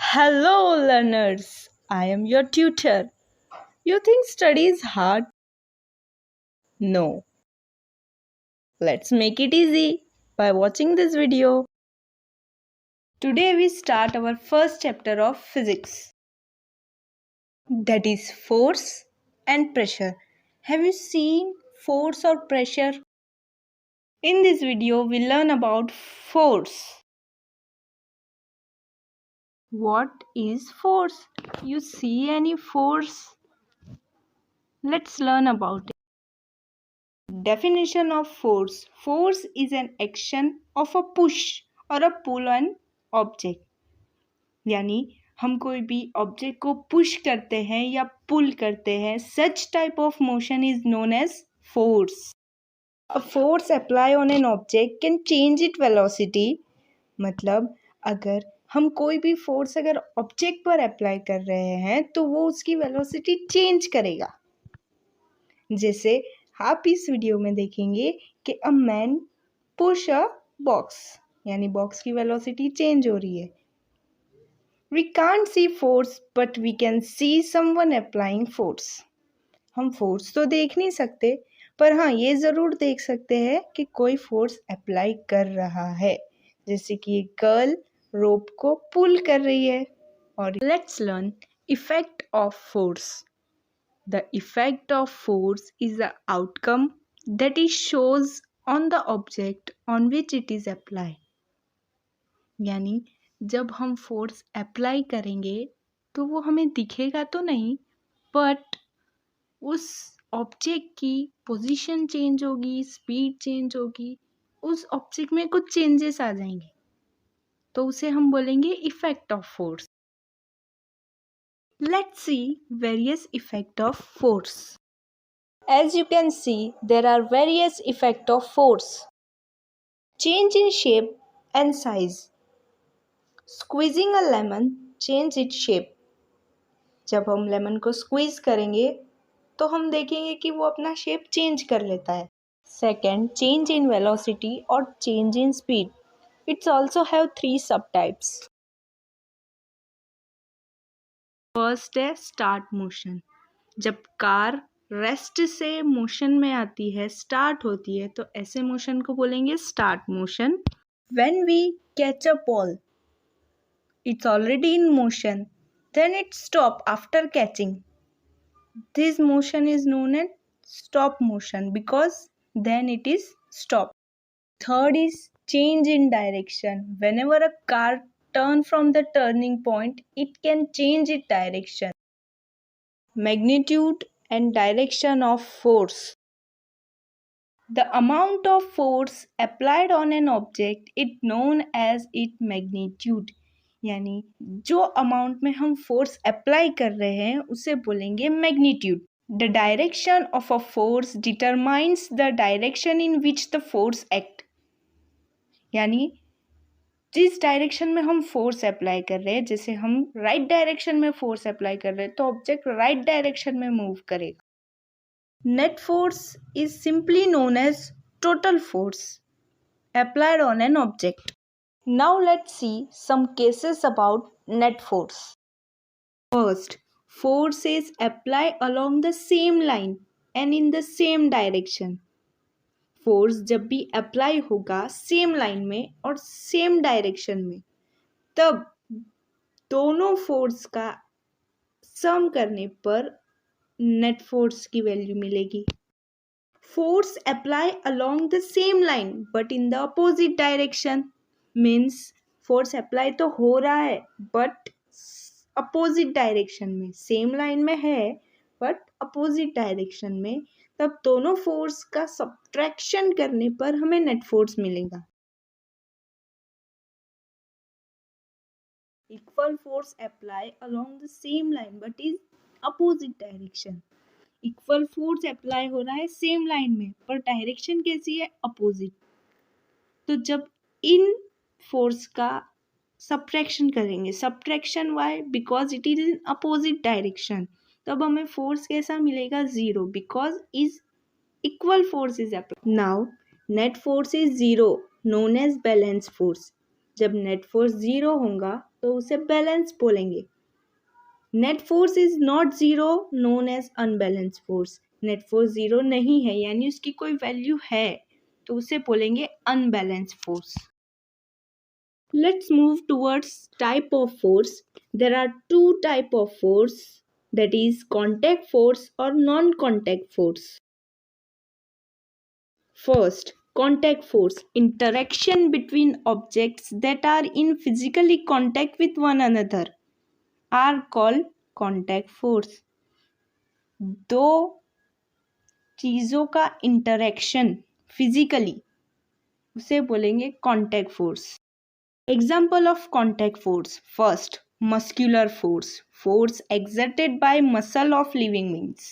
Hello, learners. I am your tutor. You think study is hard? No. Let's make it easy by watching this video. Today we start our first chapter of physics. That is force and pressure. Have you seen force or pressure? In this video we learn about force. What is force? You see any force? Let's learn about it. Definition of force. Force is an action of a push or a pull on object. यानी हम कोई भी object को push करते हैं या पुल करते हैं. Such type of motion is known as force. A force apply on an object can change its velocity. मतलब अगर हम कोई भी फोर्स अगर ऑब्जेक्ट पर अप्लाई कर रहे हैं तो वो उसकी वेलोसिटी चेंज करेगा. जैसे आप इस वीडियो में देखेंगे कि a man push a box, यानी बॉक्स की वेलोसिटी चेंज हो रही है. We can't see force but we can see someone applying force. हम फोर्स तो देख नहीं सकते, पर हाँ ये ज़रूर देख सकते हैं कि कोई फोर्स अप्लाई कर रहा है. जैसे कि एक गर्ल रोप को पुल कर रही है. और let's learn effect of force. The effect of force is the outcome that it shows on the object on which it is applied. यानी जब हम फोर्स अप्लाई करेंगे तो वो हमें दिखेगा तो नहीं, बट उस ऑब्जेक्ट की पोजीशन चेंज होगी, स्पीड चेंज होगी, उस ऑब्जेक्ट में कुछ चेंजेस आ जाएंगे, तो उसे हम बोलेंगे effect of force. Let's see various effect of force. As you can see, there are various effect of force. Change in shape and size. Squeezing a lemon change its shape. जब हम lemon को squeeze करेंगे तो हम देखेंगे कि वो अपना शेप चेंज कर लेता है. Second, change in velocity or change in speed. It's also have 3 subtypes. First है स्टार्ट मोशन. जब कार रेस्ट से मोशन में आती है, स्टार्ट होती है, तो ऐसे मोशन को बोलेंगे start motion. When we catch a ball, it's already in motion, then it stop after catching. This motion is known as stop motion because then it is stop. Third is change in direction. Whenever a car turn from the turning point, it can change its direction. Magnitude and direction of force. The amount of force applied on an object is known as its magnitude. यानी जो amount में हम force apply कर रहे हैं उसे बोलेंगे magnitude. The direction of a force determines the direction in which the force act. यानी जिस डायरेक्शन में हम फोर्स अप्लाई कर रहे हैं, जैसे हम राइट डायरेक्शन में फोर्स अप्लाई कर रहे हैं तो ऑब्जेक्ट राइट डायरेक्शन में मूव करेगा. Net force is simply known as total force applied on an object. Now let's see some cases about net force. First, force is apply along the same line and in the same direction. Force जब भी apply होगा same line में और same direction में, तब दोनों force का सम करने पर नेट फोर्स की वैल्यू मिलेगी. Force apply along the same line but in the opposite direction means force apply तो हो रहा है बट अपोजिट डायरेक्शन में. सेम लाइन में है बट अपोजिट डायरेक्शन में, तब दोनों फोर्स का सब्ट्रैक्शन करने पर हमें नेट फोर्स मिलेगा. Equal force apply along the same line but is opposite direction. Equal force apply हो रहा है सेम लाइन में पर डायरेक्शन कैसी है, अपोजिट. तो जब इन फोर्स का सब्ट्रैक्शन करेंगे, subtraction why because it is in opposite direction, तब हमें फोर्स कैसा मिलेगा, zero, because is equal force is apply. Now net force is zero, known as balance force. जब नेट फोर्स 0 होगा तो उसे बैलेंस बोलेंगे। Net force is not 0 known as unbalance force. Net force 0 नहीं है यानी उसकी कोई वैल्यू है तो उसे बोलेंगे unbalance force. Let's move towards type of force. There are two type of force, that is contact force or non-contact force. First, contact force, interaction between objects that are in physically contact with one another are called contact force. दो चीज़ों का interaction physically उसे बोलेंगे contact force. Example of contact force, first muscular force, force exerted by muscle of living beings,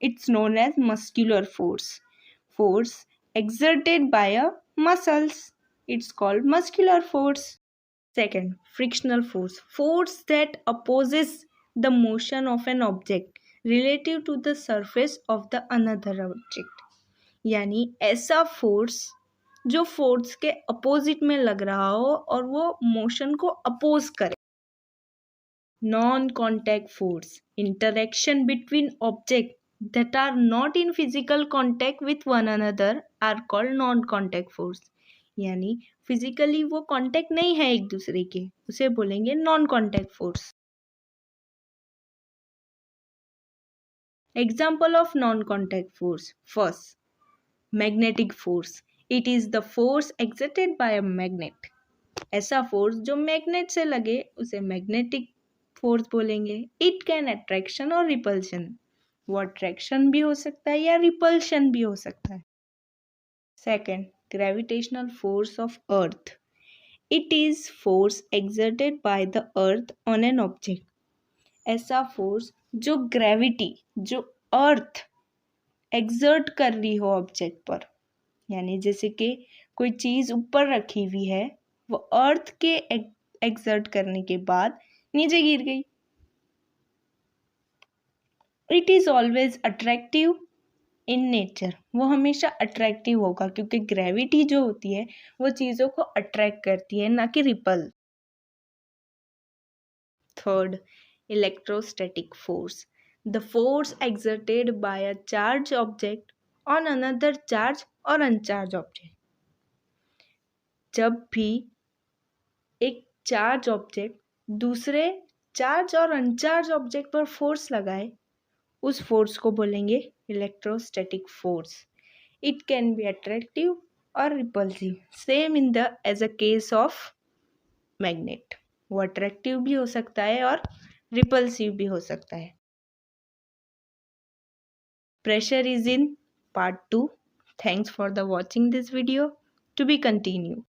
it's known as muscular force. Force exerted by a muscles, it's called muscular force. Second, frictional force, force that opposes the motion of an object relative to the surface of the another object, यानी ऐसा force जो force के opposite में लग रहा हो और वो मोशन को अपोज करे। Non contact force, interaction between object that are not in physical contact with one another are called non contact force, यानी फिजिकली वो कांटेक्ट नहीं है एक दूसरे के, उसे बोलेंगे non contact force. Example of non contact force, first magnetic force, it is the force exerted by a magnet. ऐसा फोर्स जो मैग्नेट से लगे उसे मैग्नेटिक फोर्स बोलेंगे। इट कैन अट्रैक्शन और रिपल्शन, वो अट्रैक्शन भी हो सकता है या रिपल्शन भी हो सकता है। Second, gravitational force of earth, it is force exerted by the earth on an object. ऐसा फोर्स जो ग्रेविटी, जो अर्थ एक्सर्ट कर रही हो ऑब्जेक्ट पर, यानी जैसे कि कोई चीज़ ऊपर रखी हुई है, वो अर्थ के एक्सर्ट करने के बाद नीचे गिर गई। It is always attractive in nature, वो हमेशा अट्रैक्टिव होगा क्योंकि ग्रेविटी जो होती है वो चीज़ों को अट्रैक्ट करती है, ना कि ripple. Third, electrostatic force, the force exerted by a charge object on another charge और अनचार्ज ऑब्जेक्ट। जब भी एक चार्ज ऑब्जेक्ट दूसरे चार्ज और अनचार्ज ऑब्जेक्ट पर फोर्स लगाए, उस फोर्स को बोलेंगे electrostatic force. It can be attractive और repulsive, same in the as a case of magnet, वो अट्रैक्टिव भी हो सकता है और रिपल्सिव भी हो सकता है। Pressure is in part 2. Thanks for the watching this video, to be continue.